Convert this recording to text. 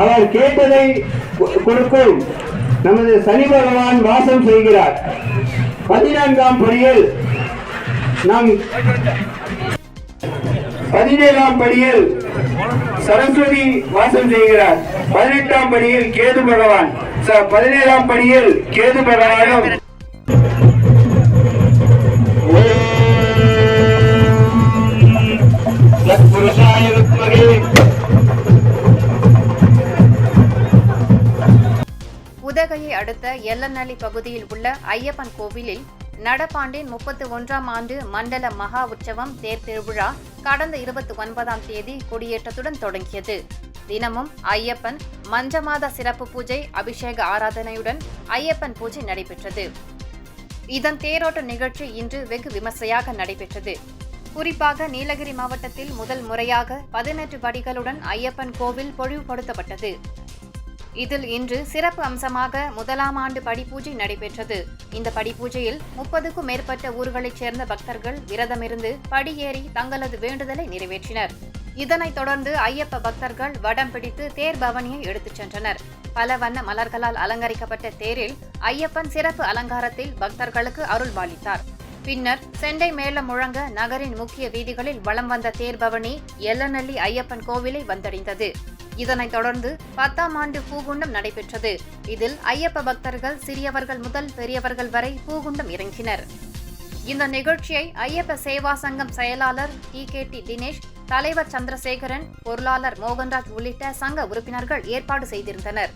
அவர் கேட்டதை கொடுக்கும் நமது சனி பகவான் வாசம் செய்கிறார். 14ஆம் படியில் நம் 17ஆம் படியில் சரஸ்வதி வாசம் செய்கிறார். 18ஆம் படியில் கேது பகவான், 17ஆம் படியில் கேது பகவானும் உதகையை அடுத்த எல்லநல்லி பகுதியில் உள்ள ஐயப்பன் கோவிலில் நடப்பாண்டின் 31ஆம் ஆண்டு மண்டல மகா உற்சவம் தேர் திருவிழா கடந்த 29ஆம் தேதி கொடியேற்றத்துடன் தொடங்கியது. தினமும் ஐயப்பன் மஞ்சமாத சிறப்பு பூஜை, அபிஷேக ஆராதனையுடன் ஐயப்பன் பூஜை நடைபெற்றது. இதன் தேரோட்ட நிகழ்ச்சி இன்று வெகு விமர்சையாக நடைபெற்றது. குறிப்பாக நீலகிரி மாவட்டத்தில் முதல் முறையாக 18 படிகளுடன் ஐயப்பன் கோவில் பொழிவுபடுத்தப்பட்டது. இதில் இன்று சிறப்பு அம்சமாக 1ஆம் ஆண்டு படிப்பூஜை நடைபெற்றது. இந்த படிப்பூஜையில் 30க்கும் மேற்பட்ட ஊர்களைச் சேர்ந்த பக்தர்கள் விரதமிருந்து படியேறி தங்களது வேண்டுதலை நிறைவேற்றினர். இதனைத் தொடர்ந்து ஐயப்ப பக்தர்கள் வடம் பிடித்து தேர் பவனியை எடுத்துச் சென்றனர். பல வண்ண மலர்களால் அலங்கரிக்கப்பட்ட தேரில் ஐயப்பன் சிறப்பு அலங்காரத்தில் பக்தர்களுக்கு அருள்பாலித்தார். பின்னர் செண்டை மேளம் முழங்க நகரின் முக்கிய வீதிகளில் வலம் வந்த தேர் பவனி எல்லநல்லி ஐயப்பன் கோவிலை வந்தடைந்தது. இதனைத் தொடர்ந்து 10ஆம் ஆண்டு பூகுண்டம் நடைபெற்றது. இதில் ஐயப்ப பக்தர்கள் சிறியவர்கள் முதல் பெரியவர்கள் வரை பூகுண்டம் இறங்கினர். இந்த நிகழ்ச்சியை ஐயப்ப சேவா சங்கம் செயலாளர் TKT தினேஷ், தலைவர் சந்திரசேகரன், பொருளாளர் மோகன்ராஜ் உள்ளிட்ட சங்க உறுப்பினர்கள் ஏற்பாடு செய்திருந்தனர்.